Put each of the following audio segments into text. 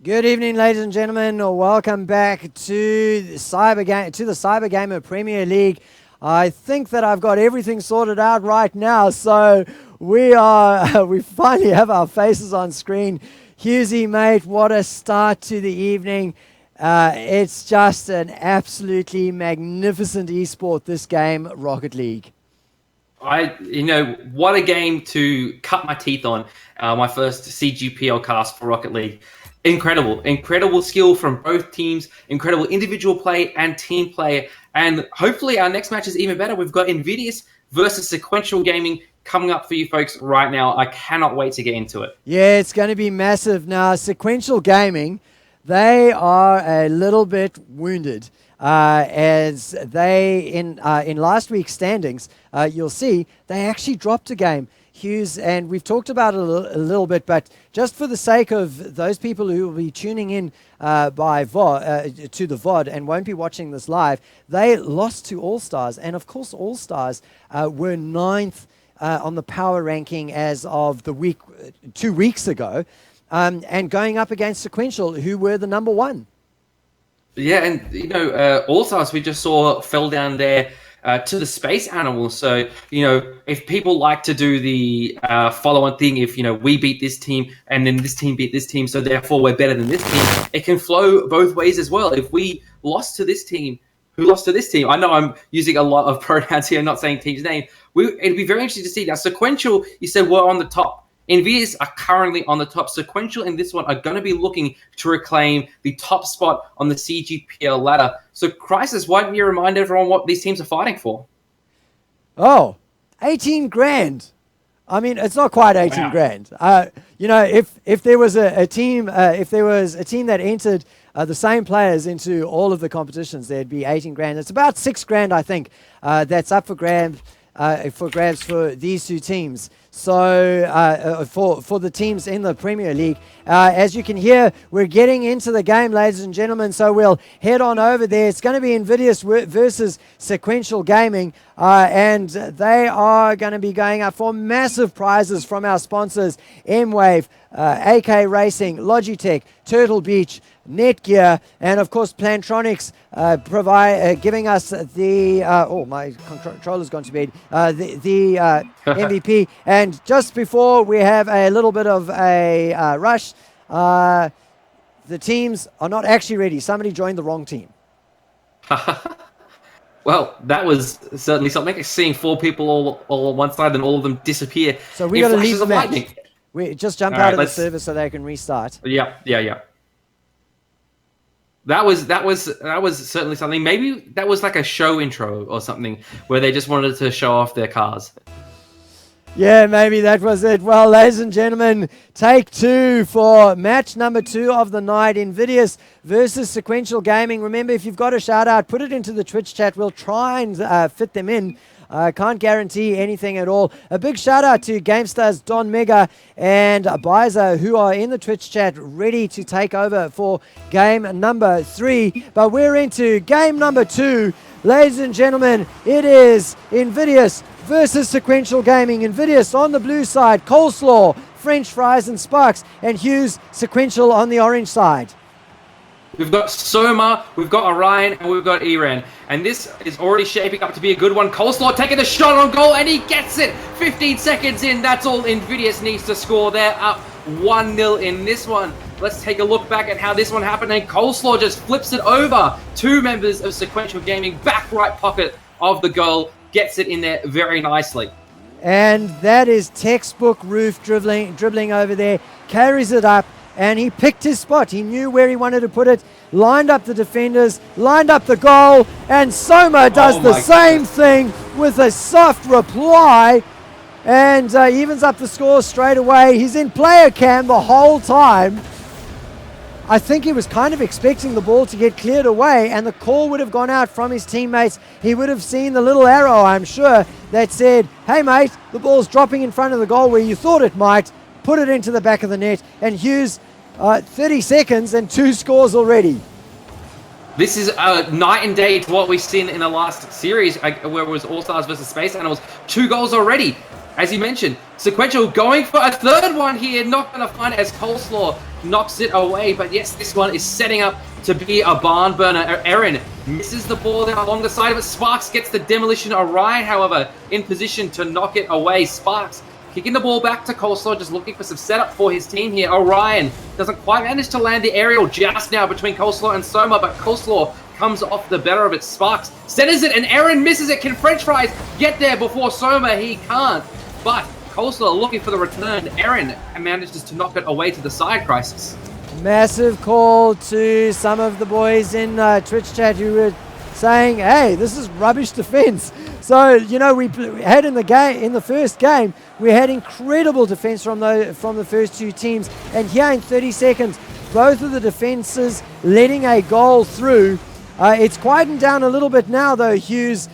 Good evening, ladies and gentlemen. Welcome back to the Cyber Gamer Premier League. I think that I've got everything sorted out right now, so we finally have our faces on screen. Hughesy, mate, what a start to the evening. It's just an absolutely magnificent esport, this game, Rocket League. What a game to cut my teeth on. My first CGPL cast for Rocket League. Incredible skill from both teams, incredible individual play and team play, and hopefully our next match is even better. We've got Invidious versus Sequential Gaming coming up for you folks right now. I cannot wait to get into it. Yeah, it's going to be massive. Now, Sequential Gaming, they are a little bit wounded. As they, in last week's standings, you'll see, they actually dropped a game. Hughes, and we've talked about it a little bit, but just for the sake of those people who will be tuning in to the VOD and won't be watching this live, they lost to All-Stars, and of course All-Stars were 9th on the power ranking as of the week 2 weeks ago, and going up against Sequential, who were the number 1. Yeah, and All-Stars we just saw fell down there to the space animals. So, if people like to do the follow-on thing, if, we beat this team and then this team beat this team, so therefore we're better than this team, it can flow both ways as well. If we lost to this team, who lost to this team? I know I'm using a lot of pronouns here, not saying team's name. It'd be very interesting to see. Now, Sequential, you said, we're on the top. Invidious are currently on the top. Sequential and this one are going to be looking to reclaim the top spot on the CGPL ladder. So, Crisis, why don't you remind everyone what these teams are fighting for? Oh, 18 grand. I mean, it's not quite 18 grand. If there was a team, that entered the same players into all of the competitions, there'd be 18 grand. It's about 6 grand, I think, that's up for grabs for these two teams. So for the teams in the Premier League, as you can hear, we're getting into the game, ladies and gentlemen. So we'll head on over there. It's going to be Invidious versus Sequential Gaming, and they are going to be going up for massive prizes from our sponsors: Mwave, AK Racing, Logitech, Turtle Beach, Netgear, and of course Plantronics giving us the my controller's gone to bed, the MVP. And just before we have a little bit of a rush, the teams are not actually ready. Somebody joined the wrong team. Well, that was certainly something. Seeing 4 people all on one side and all of them disappear. So we got to leave the match. We just jump out of the server so they can restart. Yeah. That was certainly something. Maybe that was like a show intro or something where they just wanted to show off their cars. Yeah, maybe that was it. Well, ladies and gentlemen, take 2 for match number 2 of the night. Invidious versus Sequential Gaming. Remember, if you've got a shout out, put it into the Twitch chat. We'll try and fit them in. Can't guarantee anything at all. A big shout out to GameStars, Don Mega, and Biza, who are in the Twitch chat ready to take over for game number 3. But we're into game number 2. Ladies and gentlemen, it is Invidious versus Sequential Gaming. Invidious on the blue side, Coleslaw, French fries and Sparks, and Hughes Sequential on the orange side. We've got Soma, we've got Orion, and we've got Iran. And this is already shaping up to be a good one. Coleslaw taking the shot on goal, and he gets it! 15 seconds in, that's all Invidious needs to score. They're up 1-0 in this one. Let's take a look back at how this one happened, and Coleslaw just flips it over. 2 members of Sequential Gaming, back right pocket of the goal, gets it in there very nicely. And that is textbook Roof dribbling over there, carries it up, and he picked his spot. He knew where he wanted to put it, lined up the defenders, lined up the goal, and Soma does the same thing with a soft reply, and evens up the score straight away. He's in player cam the whole time. I think he was kind of expecting the ball to get cleared away, and the call would have gone out from his teammates. He would have seen the little arrow, I'm sure, that said, hey mate, the ball's dropping in front of the goal where you thought it might. Put it into the back of the net, and Hughes, 30 seconds and 2 scores already. This is night and day to what we've seen in the last series, where it was All-Stars versus Space Animals. 2 goals already. as you mentioned, Sequential going for a third one here. Not going to find it as Coleslaw knocks it away. But yes, this one is setting up to be a barn burner. Aaron misses the ball down along the side of it. Sparks gets the demolition. Orion, however, in position to knock it away. Sparks kicking the ball back to Coleslaw, just looking for some setup for his team here. Orion doesn't quite manage to land the aerial just now between Coleslaw and Soma, but Coleslaw comes off the better of it. Sparks centers it, and Aaron misses it. Can French Fries get there before Soma? He can't. But Coleslaw looking for the return. Aaron manages to knock it away to the side, Crisis. Massive call to some of the boys in Twitch chat who were saying, hey, this is rubbish defense. So, you know, we had in the first game, we had incredible defense from the first two teams. And here in 30 seconds, both of the defenses letting a goal through. It's quietened down a little bit now, though, Hughes.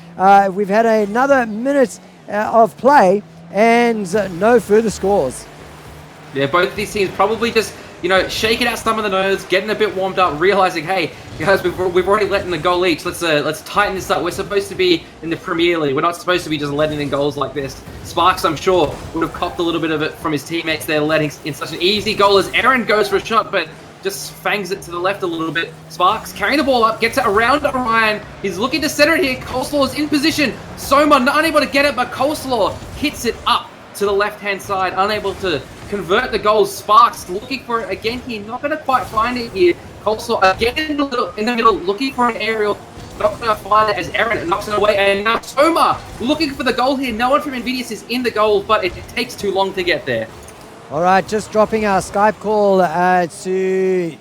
We've had another minute of play and no further scores. Yeah, both of these teams probably just, you know, shaking out some of the nerves, getting a bit warmed up, realizing, hey, guys, we've already let in a goal each. Let's tighten this up. We're supposed to be in the Premier League. We're not supposed to be just letting in goals like this. Sparks, I'm sure, would have copped a little bit of it from his teammates there, letting in such an easy goal as Aaron goes for a shot, but just fangs it to the left a little bit. Sparks carrying the ball up, gets it around Orion. He's looking to center it here. Coleslaw is in position. Soma not unable to get it, but Coleslaw hits it up to the left-hand side, unable to convert the goal. Sparks looking for it again here, not going to quite find it here. Coleslaw again in the middle, looking for an aerial, not going to find it as Aaron knocks it away. And now Soma looking for the goal here. No one from Invidious is in the goal, but it takes too long to get there. All right, just dropping our Skype call to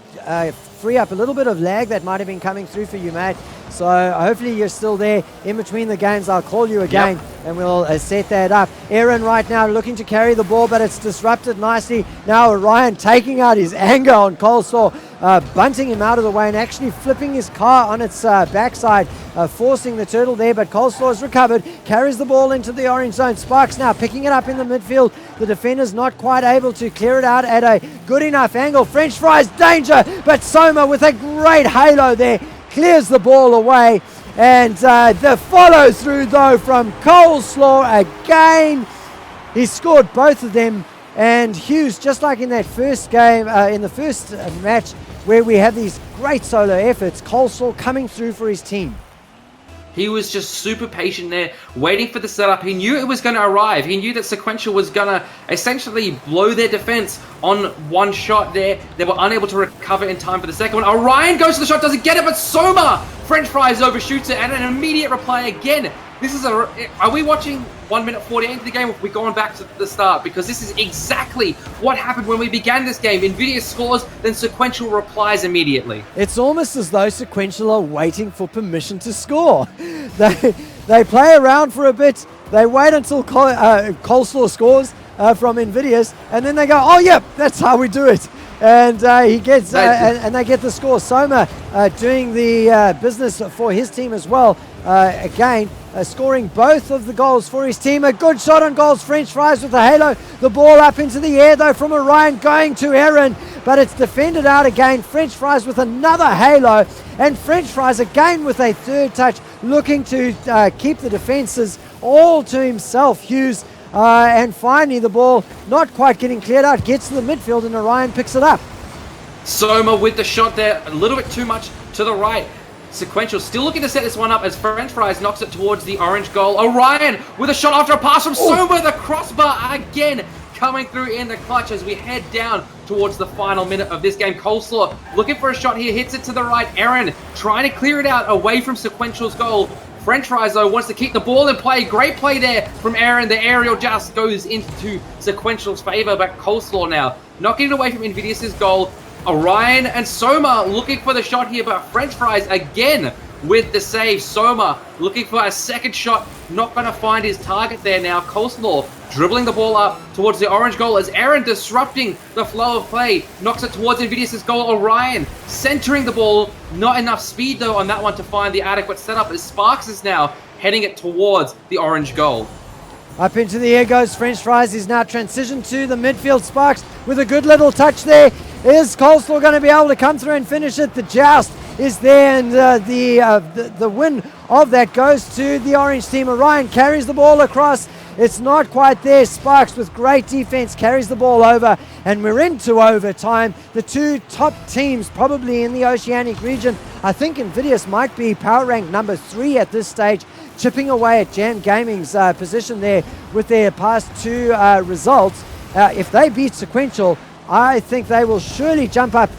free up a little bit of lag that might have been coming through for you, mate. So hopefully you're still there. In between the games, I'll call you again, and we'll set that up. Aaron right now looking to carry the ball, but it's disrupted nicely. Now Orion taking out his anger on Coleslaw, bunting him out of the way and actually flipping his car on its backside, forcing the turtle there, but Coleslaw has recovered, carries the ball into the orange zone. Sparks now picking it up in the midfield. The defender's not quite able to clear it out at a good enough angle. French Fries, danger, but Soma with a great halo there, clears the ball away, and the follow through though from Coleslaw again. He scored both of them, and Hughes, just like in that first game, in the first match where we had these great solo efforts, Coleslaw coming through for his team. He was just super patient there, waiting for the setup. He knew it was going to arrive. He knew that Sequential was going to essentially blow their defense on one shot there. They were unable to recover in time for the second one. Orion goes to the shot, doesn't get it, but Soma, French Fries overshoots it, and an immediate reply again. This is are we watching 1 minute 48 into the game, or are we going back to the start? Because this is exactly what happened when we began this game. Invidious scores, then Sequential replies immediately. It's almost as though Sequential are waiting for permission to score. They play around for a bit, they wait until Coleslaw scores from Invidious, and then they go, oh yeah, that's how we do it. And he gets, and they get the score. Soma doing the business for his team as well. Again, scoring both of the goals for his team. A good shot on goals. French Fries with the halo. The ball up into the air though from Orion going to Aaron, but it's defended out again. French Fries with another halo, and French Fries again with a third touch, looking to keep the defenses all to himself. Hughes. And finally the ball not quite getting cleared out, gets to the midfield, and Orion picks it up. Soma with the shot there, a little bit too much to the right. Sequential still looking to set this one up as French Fries knocks it towards the orange goal. Orion with a shot after a pass from Soma, the crossbar again coming through in the clutch as we head down towards the final minute of this game. Coleslaw looking for a shot here, hits it to the right. Aaron trying to clear it out away from Sequential's goal. French Fries, though, wants to keep the ball in play. Great play there from Aaron. The aerial just goes into Sequential's favor, but Coleslaw now knocking it away from Invidious's goal. Orion and Soma looking for the shot here, but French Fries again with the save. Soma looking for a second shot, not going to find his target there now. Coleslaw dribbling the ball up towards the orange goal as Aaron disrupting the flow of play, knocks it towards Invidious's goal. Orion centering the ball, not enough speed though on that one to find the adequate setup as Sparks is now heading it towards the orange goal. Up into the air goes French Fries. He's now transitioned to the midfield. Sparks with a good little touch there. Is Coleslaw going to be able to come through and finish it? The joust is there, and the win of that goes to the orange team. Orion carries the ball across, It's not quite there. Sparks with great defense carries the ball over, and we're into overtime. The two top teams probably in the Oceanic region. I think Invidious might be power rank number 3 at this stage, chipping away at Jam Gaming's position there with their past 2 results. If they beat Sequential, I think they will surely jump up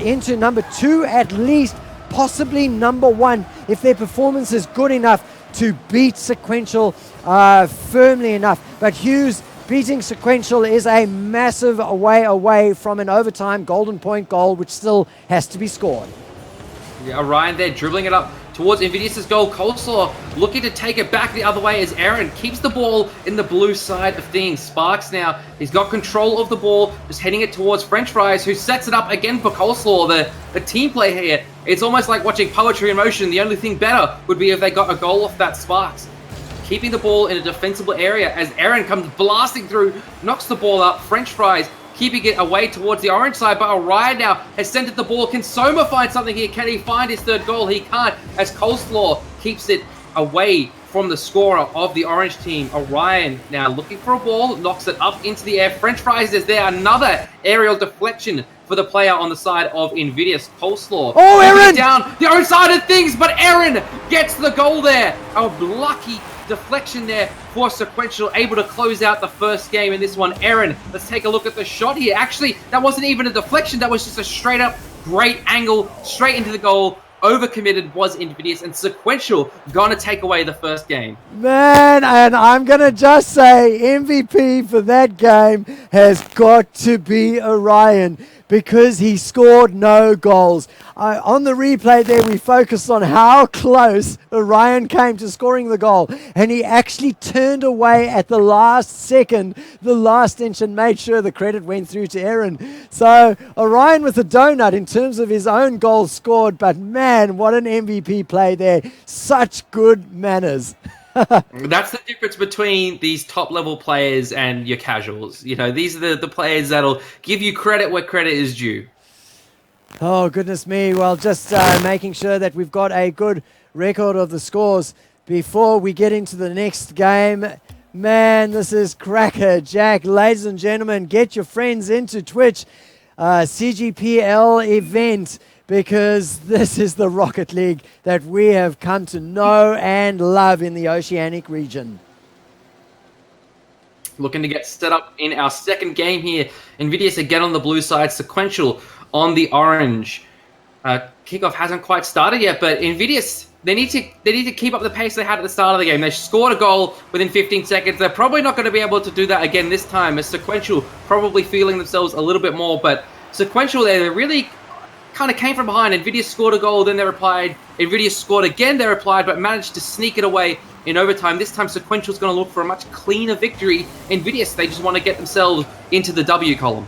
into number 2 at least, possibly number 1, if their performance is good enough to beat Sequential firmly enough. But Hughes beating Sequential is a massive way away from an overtime golden point goal, which still has to be scored. Yeah, Orion there dribbling it up towards Invidious's goal. Coleslaw looking to take it back the other way as Aaron keeps the ball in the blue side of things. Sparks now, he's got control of the ball, just heading it towards French Fries, who sets it up again for Coleslaw. The team play here, it's almost like watching poetry in motion. The only thing better would be if they got a goal off that. Sparks keeping the ball in a defensible area as Aaron comes blasting through, knocks the ball up. French Fries keeping it away towards the orange side, but Orion now has centered the ball. Can Soma find something here? Can he find his 3rd goal? He can't, as Coleslaw keeps it away from the scorer of the orange team. Orion now looking for a ball, knocks it up into the air. French Fries is there, another aerial deflection for the player on the side of Invidious. Coleslaw. Oh, Aaron! Down the own side of things, but Aaron gets the goal there. A lucky deflection there for Sequential, able to close out the first game in this one. Aaron, let's take a look at the shot here. Actually, that wasn't even a deflection. That was just a straight up great angle, straight into the goal. Overcommitted was Invidious, and Sequential gonna take away the first game. Man, and I'm gonna just say MVP for that game has got to be Orion, because he scored no goals. On the replay there, we focused on how close Orion came to scoring the goal, and he actually turned away at the last second, the last inch, and made sure the credit went through to Aaron. So Orion with a donut in terms of his own goals scored, but man, what an MVP play there. Such good manners. That's the difference between these top-level players and your casuals. You know, these are the players that'll give you credit where credit is due. Oh, goodness me. Well, just making sure that we've got a good record of the scores before we get into the next game. Man, this is cracker Jack. Ladies and gentlemen, get your friends into Twitch CGPL event, because this is the Rocket League that we have come to know and love in the Oceanic region. Looking to get set up in our second game here. Invidious again on the blue side, Sequential on the orange. Kickoff hasn't quite started yet, but Invidious, they need to keep up the pace they had at the start of the game. They scored a goal within 15 seconds. They're probably not going to be able to do that again this time, as Sequential probably feeling themselves a little bit more, but Sequential there, they really kind of came from behind. Invidious scored a goal, then they replied. Invidious scored again, they replied, but managed to sneak it away in overtime. This time, Sequential's going to look for a much cleaner victory. Invidious, they just want to get themselves into the W column.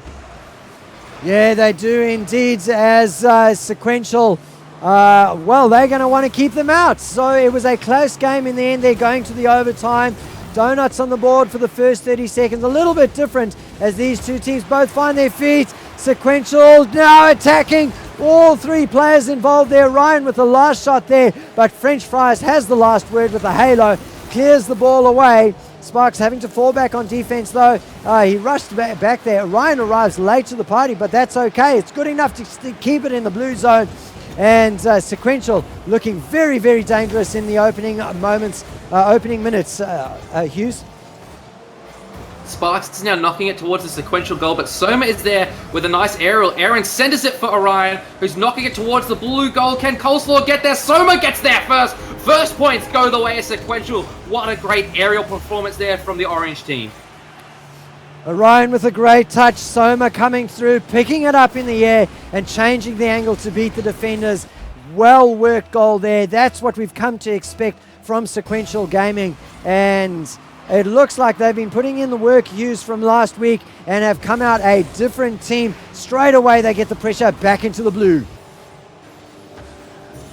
Yeah, they do indeed, as Sequential, well, they're going to want to keep them out. So it was a close game in the end. They're going to the overtime. Donuts on the board for the first 30 seconds. A little bit different as these two teams both find their feet. Sequential now attacking. All 3 players involved there. Ryan with the last shot there, but French Fries has the last word with the halo. Clears the ball away. Sparks having to fall back on defense though. He rushed back there. Ryan arrives late to the party, but that's okay. It's good enough to keep it in the blue zone. And Sequential looking very, very dangerous in the opening minutes. Hughes? Sparks is now knocking it towards the Sequential goal, but Soma is there with a nice aerial. Aaron centers it for Orion, who's knocking it towards the blue goal. Can Coleslaw get there? Soma gets there first. First points go the way of Sequential. What a great aerial performance there from the orange team. Orion with a great touch. Soma coming through, picking it up in the air and changing the angle to beat the defenders. Well worked goal there. That's what we've come to expect from Sequential Gaming, and it looks like they've been putting in the work used from last week and have come out a different team. Straight away they get the pressure back into the blue.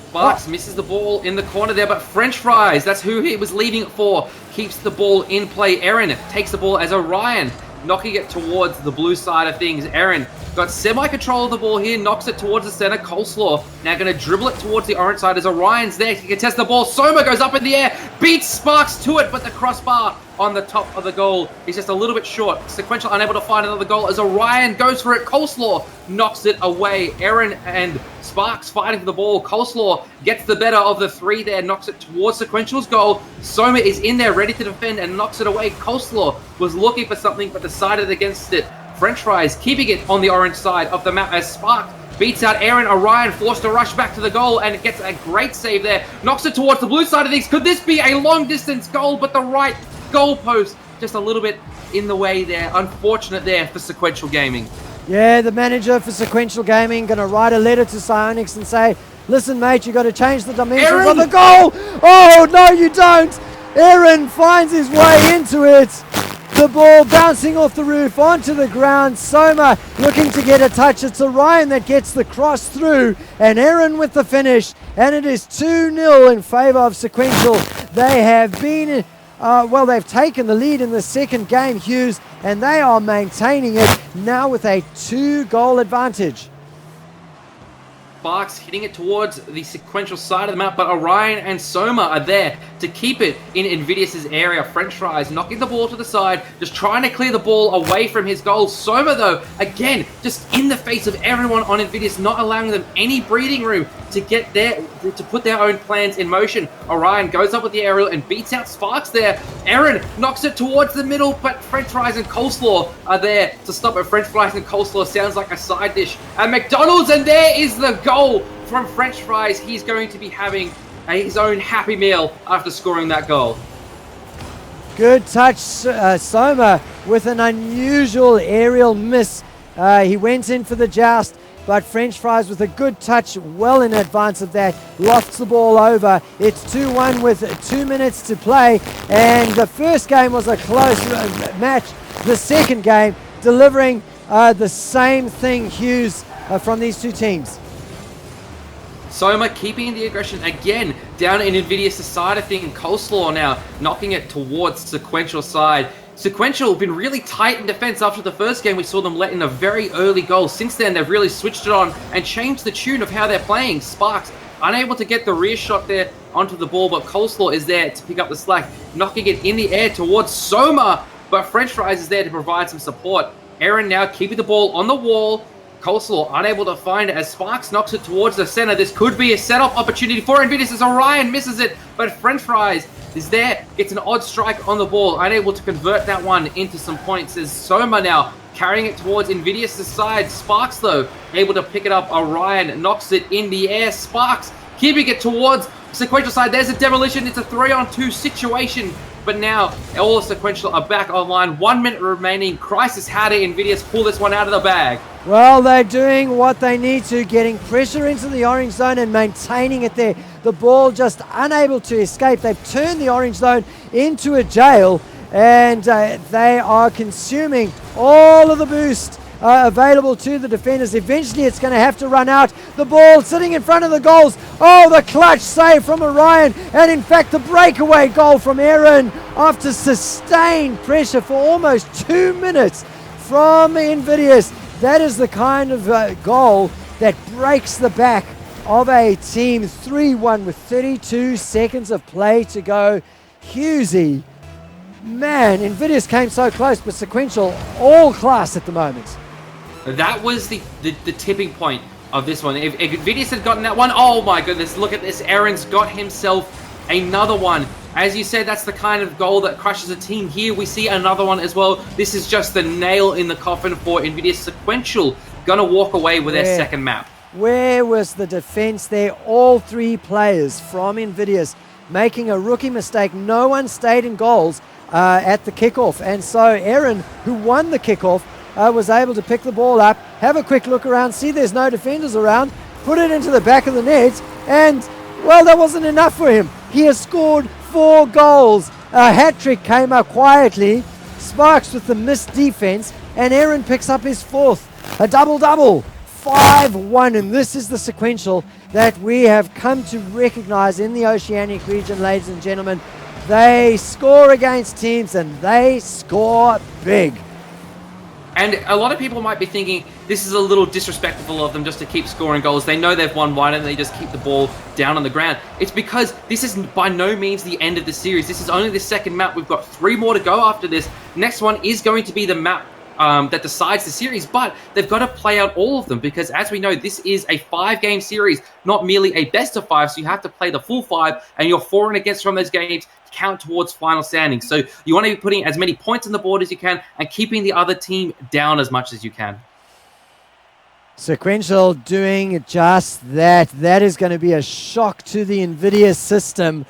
Sparks misses the ball in the corner there, but French Fries, that's who he was leaving it for, keeps the ball in play. Aaron takes the ball as Orion knocking it towards the blue side of things. Aaron got semi-control of the ball here, knocks it towards the center. Coleslaw now going to dribble it towards the orange side as Orion's there. He can test the ball. Soma goes up in the air, beats Sparks to it, but the crossbar on the top of the goal is just a little bit short. Sequential unable to find another goal as Orion goes for it. Coleslaw knocks it away. Aaron and Sparks fighting for the ball. Coleslaw gets the better of the three there, knocks it towards Sequential's goal. Soma is in there ready to defend and knocks it away. Coleslaw was looking for something but decided against it. French Fries keeping it on the orange side of the map as Sparks beats out Aaron. Orion forced to rush back to the goal and gets a great save there. Knocks it towards the blue side of things. Could this be a long distance goal? But the right goalpost just a little bit in the way there. Unfortunate there for Sequential Gaming. Yeah, the manager for Sequential Gaming going to write a letter to Psionics and say, listen, mate, you got to change the dimensions of the goal. Oh, no, you don't. Aaron finds his way into it. The ball bouncing off the roof onto the ground. Soma looking to get a touch. It's Orion that gets the cross through. And Aaron with the finish. And it is 2-0 in favor of Sequential. They have been, they've taken the lead in the second game, Hughes. And they are maintaining it now with a 2-goal advantage. Sparks hitting it towards the Sequential side of the map, but Orion and Soma are there to keep it in Invidious's area. French Fries knocking the ball to the side, just trying to clear the ball away from his goal. Soma, though, again, just in the face of everyone on Invidious, not allowing them any breathing room to get there, to put their own plans in motion. Orion goes up with the aerial and beats out Sparks there. Aaron knocks it towards the middle, but French Fries and Coleslaw are there to stop it. French Fries and Coleslaw sounds like a side dish at McDonald's, and there is the goal from French Fries. He's going to be having his own happy meal after scoring that goal. Good touch, Soma, with an unusual aerial miss. He went in for the joust, but French Fries with a good touch well in advance of that lofts the ball over. It's 2-1 with 2 minutes to play, and the first game was a close match. The second game delivering the same thing, Hughes, from these two teams. Soma keeping the aggression again down in Invidious' side of things. Coleslaw now knocking it towards Sequential side. Sequential been really tight in defense after the first game. We saw them let in a very early goal. Since then, they've really switched it on and changed the tune of how they're playing. Sparks unable to get the rear shot there onto the ball, but Coleslaw is there to pick up the slack, knocking it in the air towards Soma, but French Fries is there to provide some support. Aaron now keeping the ball on the wall. Coleslaw unable to find it as Sparks knocks it towards the center. This could be a setup opportunity for Invidious as Orion misses it, but French Fries is there, gets an odd strike on the ball, unable to convert that one into some points as Soma now carrying it towards Invidious' side. Sparks, though, able to pick it up. Orion knocks it in the air. Sparks keeping it towards Sequential side. There's a demolition. It's a 3-on-2 situation. But now all Sequential are back online. 1 minute remaining. Crisis. How did Invidious pull this one out of the bag? Well, they're doing what they need to, getting pressure into the orange zone and maintaining it there. The ball just unable to escape. They've turned the orange zone into a jail, and they are consuming all of the boost available to the defenders. Eventually it's going to have to run out. The ball sitting in front of the goals. Oh, the clutch save from Orion, and in fact the breakaway goal from Aaron after sustained pressure for almost 2 minutes from Invidious. That is the kind of goal that breaks the back of a team. 3-1 with 32 seconds of play to go. Hughesy, man, Invidious came so close, but Sequential all class at the moment. That was the tipping point of this one. If Invidious had gotten that one, oh my goodness, look at this. Aaron's got himself another one. As you said, that's the kind of goal that crushes a team. Here we see another one as well. This is just the nail in the coffin for Invidious. Sequential gonna walk away with their second map. Where was the defense there? All three players from Invidious making a rookie mistake. No one stayed in goals at the kickoff. And so Aaron, who won the kickoff, was able to pick the ball up, have a quick look around, see there's no defenders around, put it into the back of the net, and, well, that wasn't enough for him. He has scored 4 goals. A hat-trick came up quietly. Sparks with the missed defense, and Aaron picks up his 4th. A double-double. 5-1, and this is the Sequential that we have come to recognize in the Oceanic region, ladies and gentlemen. They score against teams, and they score big. And a lot of people might be thinking this is a little disrespectful of them just to keep scoring goals. They know they've won one and they just keep the ball down on the ground. It's because this is by no means the end of the series. This is only the second map. We've got 3 more to go after this. Next one is going to be the map that decides the series, but they've got to play out all of them because, as we know, this is a 5-game series, not merely a best of 5, so you have to play the full 5, and your for and against from those games count towards final standings. So you want to be putting as many points on the board as you can and keeping the other team down as much as you can. Sequential doing just that. That is going to be a shock to the Invidious system.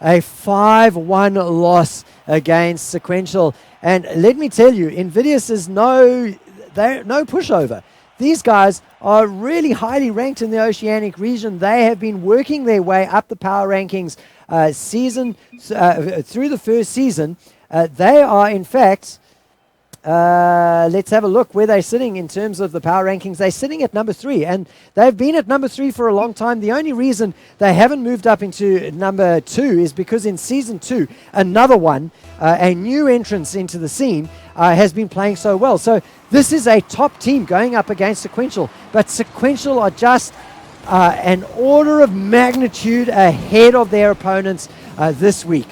A 5-1 loss against Sequential. And let me tell you, Invidious is no pushover. These guys are really highly ranked in the Oceanic region. They have been working their way up the power rankings through the first season. They are, in fact, let's have a look where they're sitting in terms of the power rankings. They're sitting at number 3, and they've been at number 3 for a long time. The only reason they haven't moved up into number 2 is because in Season 2, another one, a new entrance into the scene, has been playing so well. So this is a top team going up against Sequential, but Sequential are just an order of magnitude ahead of their opponents this week.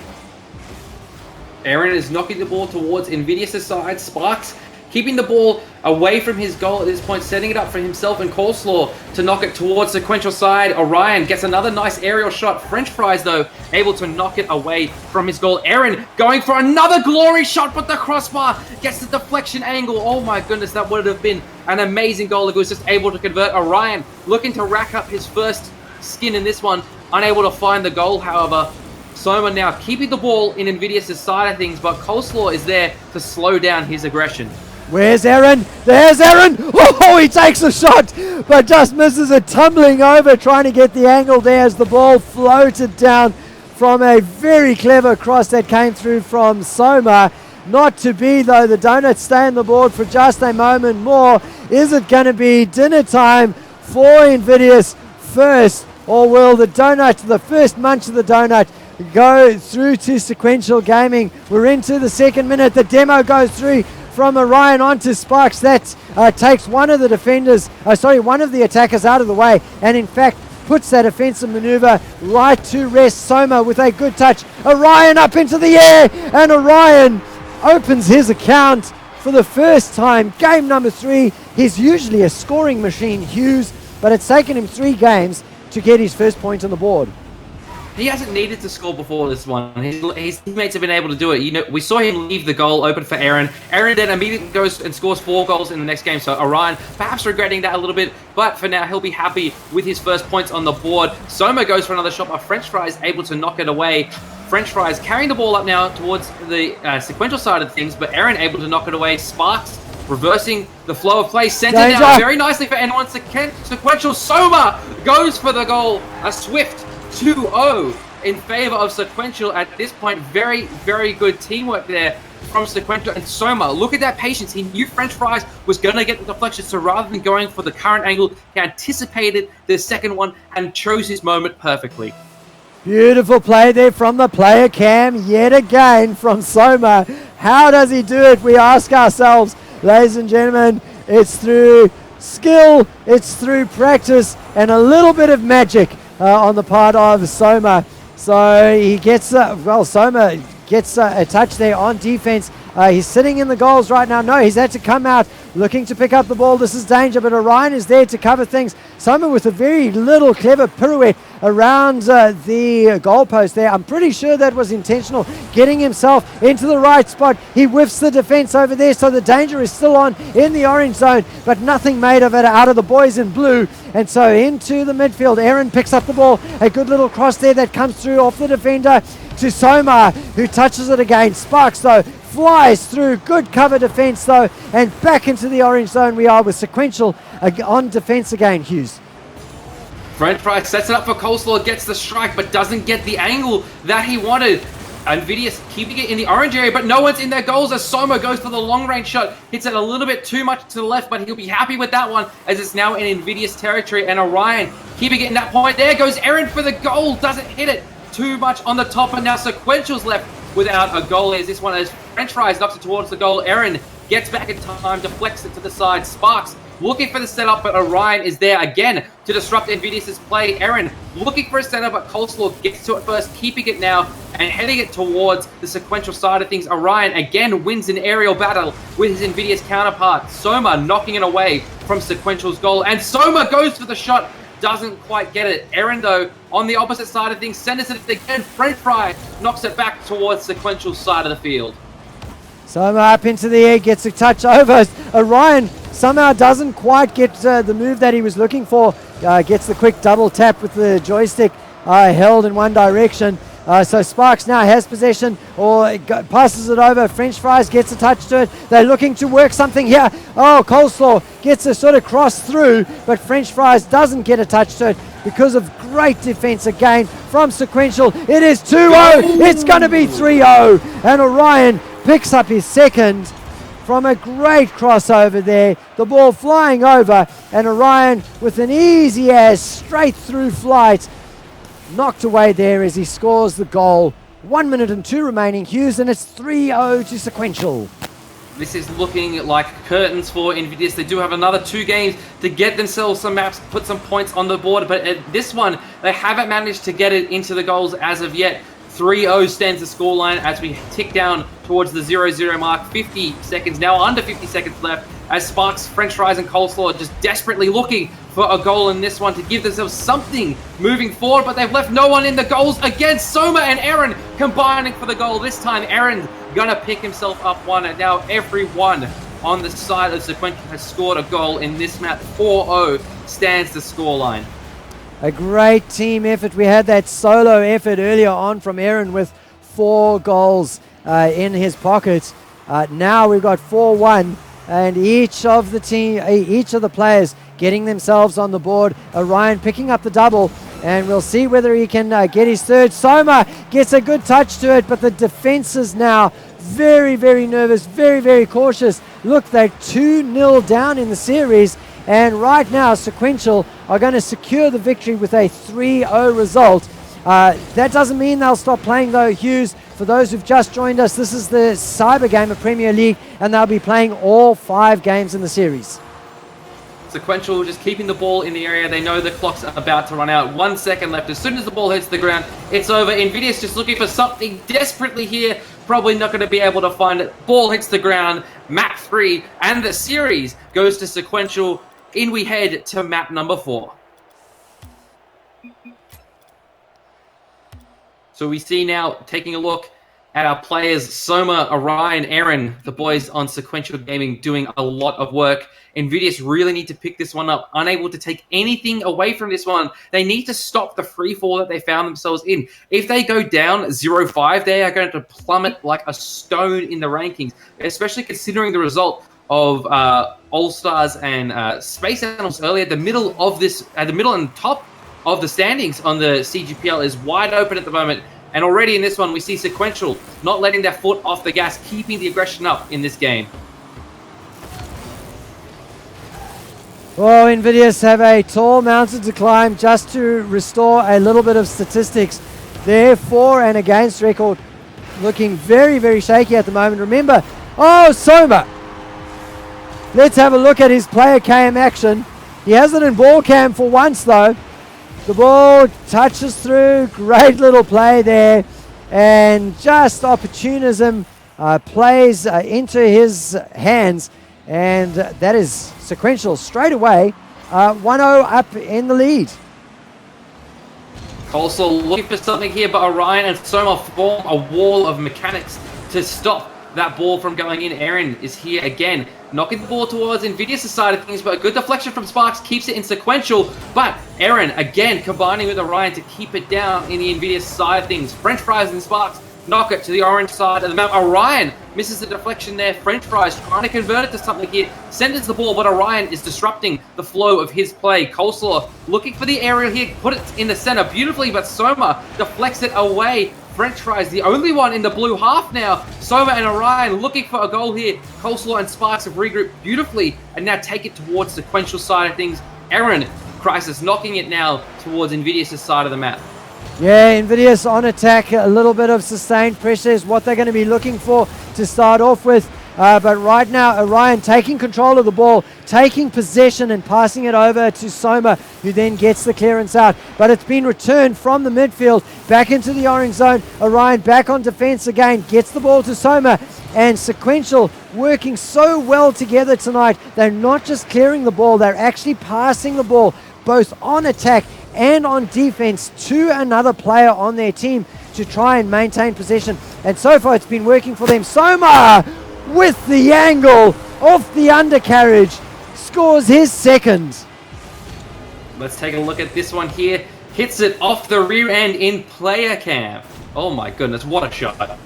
Aaron is knocking the ball towards Invidious' side. Sparks keeping the ball away from his goal at this point, setting it up for himself and Coleslaw to knock it towards Sequential side. Orion gets another nice aerial shot. French Fries, though, able to knock it away from his goal. Aaron going for another glory shot, but the crossbar gets the deflection angle. Oh my goodness, that would have been an amazing goal if he was just able to convert. Orion looking to rack up his first skin in this one, unable to find the goal, however. Soma now keeping the ball in Invidious' side of things, but Coleslaw is there to slow down his aggression. Where's Aaron? There's Aaron! Oh, he takes a shot, but just misses it, tumbling over, trying to get the angle there as the ball floated down from a very clever cross that came through from Soma. Not to be, though. The donuts stay on the board for just a moment more. Is it going to be dinner time for Invidious first, or will the donut, the first munch of the donut, go through to Sequential Gaming? We're into the second minute. The demo goes through from Orion onto Sparks. That takes one of the attackers out of the way, and in fact puts that offensive maneuver right to rest. Soma with a good touch. Orion up into the air, and Orion opens his account for the first time. Game number 3. He's usually a scoring machine, Hughes, but it's taken him 3 games to get his first point on the board. He hasn't needed to score before this one. His teammates have been able to do it. You know, we saw him leave the goal open for Aaron. Aaron then immediately goes and scores 4 goals in the next game. So Orion perhaps regretting that a little bit, but for now he'll be happy with his first points on the board. Soma goes for another shot, but French Fries able to knock it away. French Fries carrying the ball up now towards the Sequential side of things, but Aaron able to knock it away. Sparks reversing the flow of play, sent it down very nicely for anyone. Sequential. Soma goes for the goal. A swift 2-0 in favor of Sequential at this point. Very, very good teamwork there from Sequential and Soma. Look at that patience. He knew French Fries was going to get the deflection, so rather than going for the current angle, he anticipated the second one and chose his moment perfectly. Beautiful play there from the player cam yet again from Soma. How does he do it? We ask ourselves, ladies and gentlemen. It's through skill, it's through practice, and a little bit of magic on the part of Soma. So he gets, Soma gets a touch there on defense. He's sitting in the goals right now. No, he's had to come out looking to pick up the ball. This is danger, but Orion is there to cover things. Soma with a very little clever pirouette around the goalpost there. I'm pretty sure that was intentional, getting himself into the right spot. He whiffs the defense over there, so the danger is still on in the orange zone, but nothing made of it out of the boys in blue. And so into the midfield, Aaron picks up the ball. A good little cross there that comes through off the defender to Soma, who touches it again. Sparks, though, flies through. Good cover defense, though, and back into the orange zone we are with Sequential on defense again, Hughes. French Fries sets it up for Coleslaw, gets the strike, but doesn't get the angle that he wanted. Invidious keeping it in the orange area, but no one's in their goals as Soma goes for the long-range shot. Hits it a little bit too much to the left, but he'll be happy with that one as it's now in Invidious territory. And Orion keeping it in that point. There goes Aaron for the goal. Doesn't hit it too much on the top, and now Sequential's left without a goal as this one as French Fries knocks it towards the goal. Aaron gets back in time, deflects it to the side. Sparks looking for the setup, but Orion is there again to disrupt Invidious' play. Aaron looking for a setup, but Coleslaw gets to it first, keeping it now and heading it towards the sequential side of things. Orion again wins an aerial battle with his Invidious counterpart. Soma knocking it away from Sequential's goal, and Soma goes for the shot, doesn't quite get it. Aaron, though, on the opposite side of things, centers it again. French Fry knocks it back towards Sequential's side of the field. Soma up into the air, gets a touch over. Orion somehow doesn't quite get the move that he was looking for. Gets the quick double tap with the joystick held in one direction. So Sparks now has possession, or passes it over. French Fries gets a touch to it. They're looking to work something here. Oh, Coleslaw gets a sort of cross through, but French Fries doesn't get a touch to it because of great defense again from Sequential. It is 2-0. It's going to be 3-0. And Orion picks up his second from a great crossover there. The ball flying over, and Orion with an easy as straight through flight knocked away there as he scores the goal. 1 minute and 2 remaining, Hughes, and it's 3-0 to Sequential. This is looking like curtains for Invidious. They do have another 2 games to get themselves some maps, put some points on the board, but at this one, they haven't managed to get it into the goals as of yet. 3-0 stands the scoreline as we tick down towards the 0-0 mark. 50 seconds now, under 50 seconds left, as Sparks, French Fries, and Coleslaw are just desperately looking for a goal in this one to give themselves something moving forward, but they've left no one in the goals against Soma and Aaron combining for the goal. This time, Aaron's gonna pick himself up one, and now everyone on the side of Sequential has scored a goal in this map. 4-0 stands the scoreline. A great team effort. We had that solo effort earlier on from Aaron with 4 goals in his pocket. Now we've got 4-1, and each of the players getting themselves on the board. Orion picking up the double, and we'll see whether he can get his third. Soma gets a good touch to it, but the defense is now very, very nervous, very, very cautious. Look, they're 2-0 down in the series, and right now Sequential are going to secure the victory with a 3-0 result. That doesn't mean they'll stop playing though, Hughes. For those who've just joined us, this is the Cyber Game of Premier League, and they'll be playing all 5 games in the series. Sequential just keeping the ball in the area. They know the clock's about to run out. 1 second left. As soon as the ball hits the ground, it's over. Invidious just looking for something desperately here. Probably not going to be able to find it. Ball hits the ground. Map 3, and the series goes to Sequential. In we head to map number 4. So we see now, taking a look at our players, Soma, Orion, Aaron, the boys on Sequential Gaming doing a lot of work. Invidious really need to pick this one up, unable to take anything away from this one. They need to stop the free fall that they found themselves in. If they go down 0-5, they are going to plummet like a stone in the rankings, especially considering the result of All-Stars and Space Animals earlier. The middle of this, the middle and top of the standings on the CGPL is wide open at the moment. And already in this one, we see Sequential not letting their foot off the gas, keeping the aggression up in this game. Well, Invidious have a tall mountain to climb just to restore a little bit of statistics. Their for and against record looking very, very shaky at the moment. Remember, oh, Soma. Let's have a look at his player cam action. He has it in ball cam for once, though. The ball touches through. Great little play there. And just opportunism plays into his hands. And that is Sequential straight away. 1-0 up in the lead. Coleslaw looking for something here, but Orion and Soma form a wall of mechanics to stop that ball from going in. Aaron is here again, knocking the ball towards Invidious' side of things, but a good deflection from Sparks keeps it in Sequential. But Aaron again combining with Orion to keep it down in the Invidious side of things. French Fries and Sparks knock it to the orange side of the map. Orion misses the deflection there. French Fries trying to convert it to something here. Centers the ball, but Orion is disrupting the flow of his play. Coleslaw looking for the aerial here. Put it in the center beautifully, but Soma deflects it away. French Fries, the only one in the blue half now. Soma and Orion looking for a goal here. Coleslaw and Sparks have regrouped beautifully and now take it towards Sequential side of things. Aaron, Crisis knocking it now towards Invidious' side of the map. Yeah, Invidious on attack. A little bit of sustained pressure is what they're going to be looking for to start off with. But right now, Orion taking control of the ball, taking possession and passing it over to Soma, who then gets the clearance out. But it's been returned from the midfield back into the orange zone. Orion back on defense again, gets the ball to Soma. And Sequential working so well together tonight. They're not just clearing the ball, they're actually passing the ball both on attack and on defense to another player on their team to try and maintain possession. And so far it's been working for them. Soma with the angle off the undercarriage scores his second. Let's take a look at this one here. Hits it off the rear end in player cam. Oh my goodness, what a shot.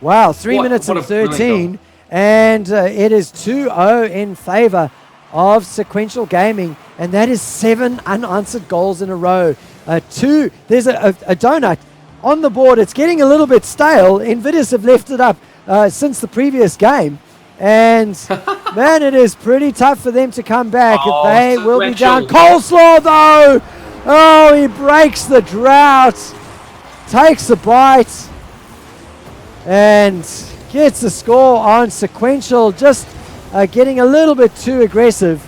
Wow, 3 minutes and 13, and it is 2-0 in favor of Sequential Gaming, and that is 7 unanswered goals in a row. There's a donut on the board. It's getting a little bit stale. Invidious have left it up since the previous game, and man, it is pretty tough for them to come back. They will be down. Coleslaw though! Oh, he breaks the drought, takes a bite, and gets the score on Sequential, just getting a little bit too aggressive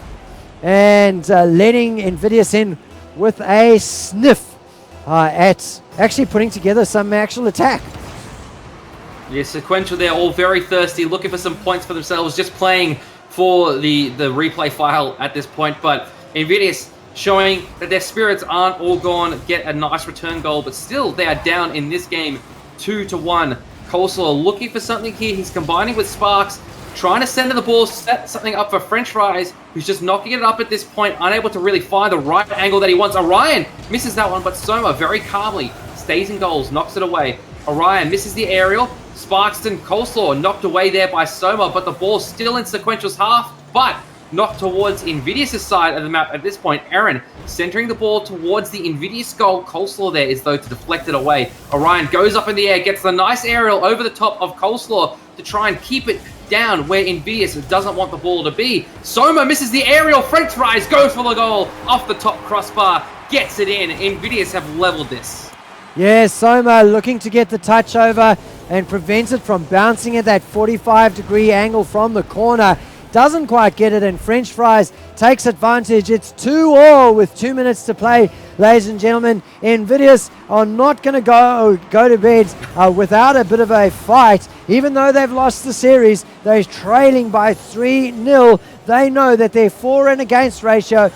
and letting Invidious in with a sniff at actually putting together some actual attack. Yeah, Sequential, they're all very thirsty, looking for some points for themselves, just playing for the replay file at this point. But Invidious showing that their spirits aren't all gone, get a nice return goal, but still they are down in this game 2-1. Coleslaw looking for something here. He's combining with Sparks, trying to center the ball, set something up for French Fries, who's just knocking it up at this point, unable to really find the right angle that he wants. Orion misses that one, but Soma very calmly stays in goals, knocks it away. Orion misses the aerial. Sparks and Coleslaw knocked away there by Soma, but the ball's still in Sequential's half, but knocked towards Invidious' side of the map at this point. Aaron centering the ball towards the Invidious goal. Coleslaw there is though to deflect it away. Orion goes up in the air, gets the nice aerial over the top of Coleslaw to try and keep it down where Invidious doesn't want the ball to be. Soma misses the aerial. French Fries goes for the goal off the top crossbar, gets it in. Invidious have leveled this. Yeah, Soma looking to get the touch over and prevents it from bouncing at that 45-degree angle from the corner. Doesn't quite get it, and French Fries takes advantage. It's 2-2 with 2 minutes to play, ladies and gentlemen. Invidious are not going to go to bed without a bit of a fight. Even though they've lost the series, they're trailing by 3-0. They know that their for and against ratio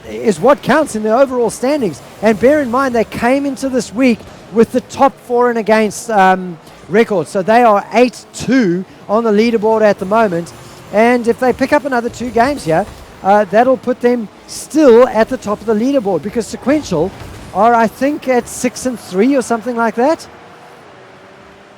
is what counts in the overall standings. And bear in mind, they came into this week with the top for and against record. So they are 8-2 on the leaderboard at the moment. And if they pick up another 2 games here, that'll put them still at the top of the leaderboard, because Sequential are, I think, at 6-3 or something like that.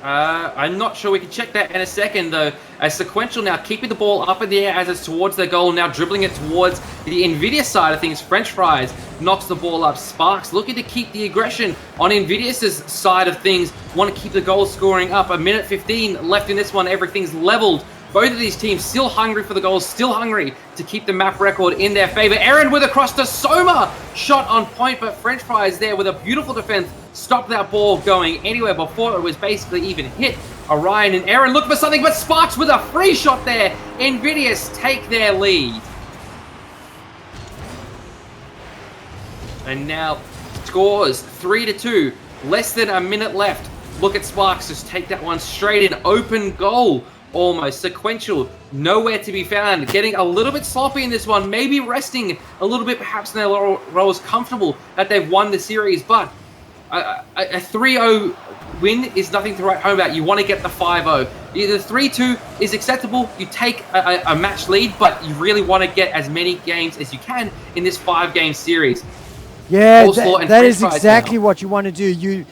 I'm not sure. We can check that in a second, though. As Sequential now keeping the ball up in the air as it's towards their goal, now dribbling it towards the Invidious side of things. French Fries knocks the ball up. Sparks looking to keep the aggression on Invidious' side of things. Want to keep the goal scoring up. 1:15 left in this one. Everything's leveled. Both of these teams still hungry for the goals, still hungry to keep the map record in their favor. Aaron with a cross to Soma. Shot on point, but French Fries there with a beautiful defense stopped that ball going anywhere before it was basically even hit. Orion and Aaron look for something, but Sparks with a free shot there. Invidious take their lead. And now scores 3-2. Less than a minute left. Look at Sparks just take that one straight in. Open goal. Almost. Sequential, nowhere to be found. Getting a little bit sloppy in this one. Maybe resting a little bit, perhaps in their roles, comfortable that they've won the series. But a 3-0 win is nothing to write home about. You want to get the 5-0. Either 3-2 is acceptable. You take a match lead, but you really want to get as many games as you can in this 5-game series. Yeah, that is exactly what you want to do.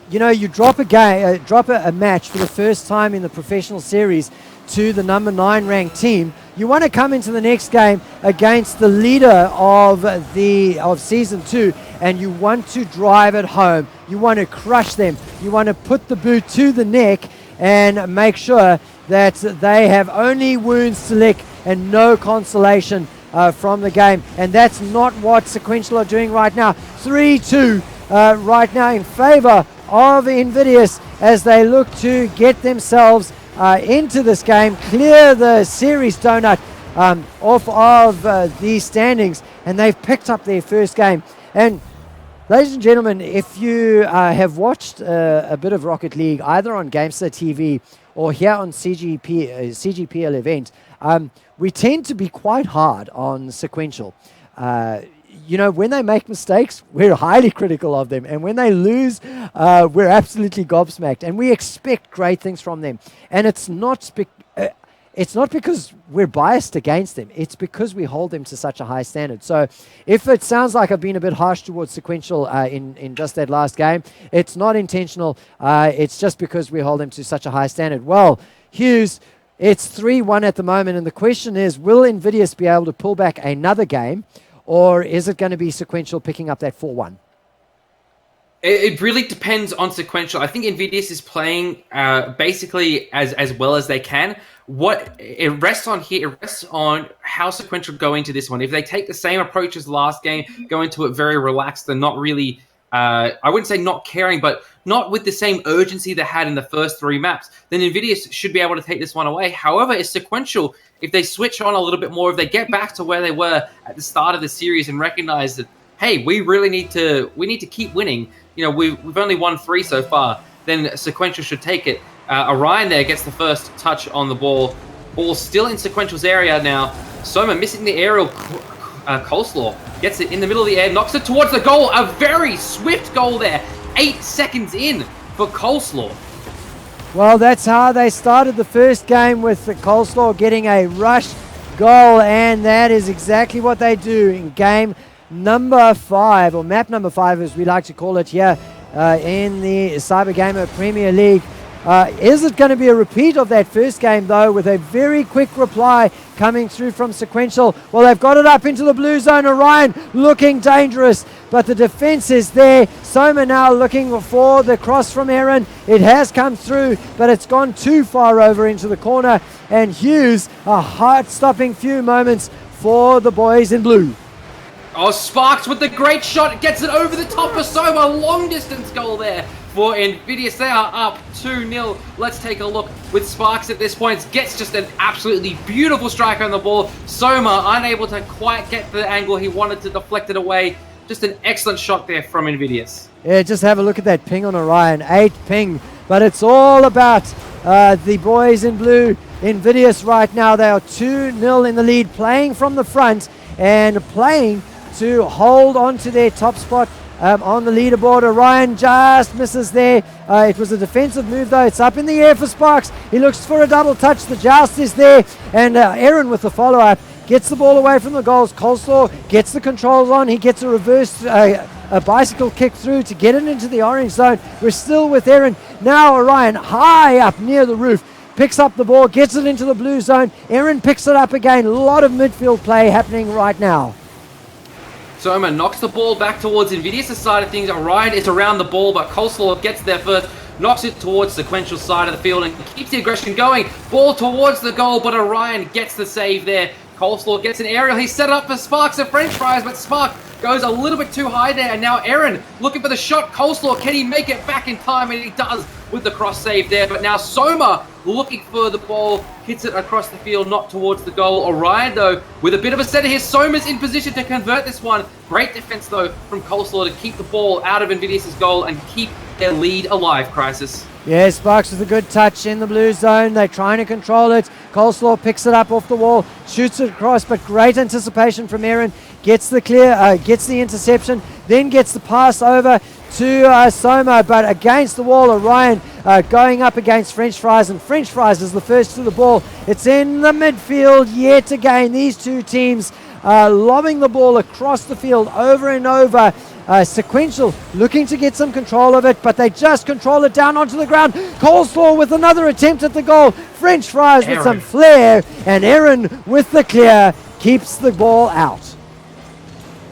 You know, you drop a game, drop a match for the first time in the professional series to the number 9 ranked team. You want to come into the next game against the leader of season 2, and you want to drive it home. You want to crush them. You want to put the boot to the neck and make sure that they have only wounds to lick and no consolation from the game. And that's not what Sequential are doing right now. 3-2 right now in favor of Invidious, as they look to get themselves into this game, clear the series donut off of these standings, and they've picked up their first game. And ladies and gentlemen, if you have watched a bit of Rocket League, either on Gamester TV or here on CGPL event, we tend to be quite hard on Sequential. You know, when they make mistakes, we're highly critical of them. And when they lose, we're absolutely gobsmacked. And we expect great things from them. And it's not because we're biased against them. It's because we hold them to such a high standard. So if it sounds like I've been a bit harsh towards Sequential in just that last game, it's not intentional. It's just because we hold them to such a high standard. Well, Hughes, it's 3-1 at the moment. And the question is, will Invidious be able to pull back another game? Or is it going to be Sequential picking up that 4-1? It really depends on Sequential. I think Invidious is playing basically as well as they can. What it rests on here, it rests on how Sequential go into this one. If they take the same approach as the last game, go into it very relaxed and not really, I wouldn't say not caring, but not with the same urgency they had in the first 3 maps, then Invidious should be able to take this one away. However, it's Sequential. If they switch on a little bit more, if they get back to where they were at the start of the series and recognize that, hey, we really need to keep winning. You know, we've only won 3 so far. Then Sequential should take it. Orion there gets the first touch on the ball. Ball still in Sequential's area now. Soma missing the aerial. Coleslaw gets it in the middle of the air, knocks it towards the goal. A very swift goal there. 8 seconds in for Coleslaw. Well, that's how they started the first game, with the Coleslaw getting a rush goal, and that is exactly what they do in game number 5, or map number 5 as we like to call it here in the Cyber Gamer Premier League. Is it going to be a repeat of that first game, though, with a very quick reply coming through from Sequential? Well, they've got it up into the blue zone. Orion looking dangerous, but the defense is there. Soma now looking for the cross from Aaron. It has come through, but it's gone too far over into the corner. And Hughes, a heart-stopping few moments for the boys in blue. Oh, Sparks with the great shot. Gets it over the top for Soma. Long-distance goal there for Invidious. They are up 2-0. Let's take a look with Sparks at this point. Gets just an absolutely beautiful strike on the ball. Soma unable to quite get the angle he wanted to deflect it away. Just an excellent shot there from Invidious. Yeah, just have a look at that ping on Orion. 8 ping. But it's all about the boys in blue. Invidious right now, they are 2-0 in the lead, playing from the front and playing to hold on to their top spot on the leaderboard. Orion just misses there. It was a defensive move, though. It's up in the air for Sparks. He looks for a double touch. The joust is there. And Aaron with the follow-up gets the ball away from the goals. Coleslaw gets the controls on. He gets a reverse a bicycle kick through to get it into the orange zone. We're still with Aaron. Now Orion high up near the roof. Picks up the ball, gets it into the blue zone. Aaron picks it up again. A lot of midfield play happening right now. Soma knocks the ball back towards Invidious' side of things. Orion is around the ball, but Coleslaw gets there first. Knocks it towards Sequential side of the field and keeps the aggression going. Ball towards the goal, but Orion gets the save there. Coleslaw gets an aerial. He's set up for Sparks and French fries, but Spark goes a little bit too high there. And now Aaron looking for the shot. Coleslaw, can he make it back in time? And he does with the cross save there. But now Soma looking for the ball, hits it across the field, not towards the goal. Orion, though, with a bit of a setter here. Soma's in position to convert this one. Great defense, though, from Coleslaw to keep the ball out of Invidious' goal and keep their lead alive, Crisis. Yeah, Sparks with a good touch in the blue zone. They're trying to control it. Coleslaw picks it up off the wall, shoots it across, but great anticipation from Aaron. Gets the clear, gets the interception, then gets the pass over to Soma, but against the wall, Orion going up against French Fries, and French Fries is the first to the ball. It's in the midfield yet again. These two teams lobbing the ball across the field over and over. Sequential looking to get some control of it, but they just control it down onto the ground. Coleslaw with another attempt at the goal. French Fries with some flair, and Aaron with the clear keeps the ball out.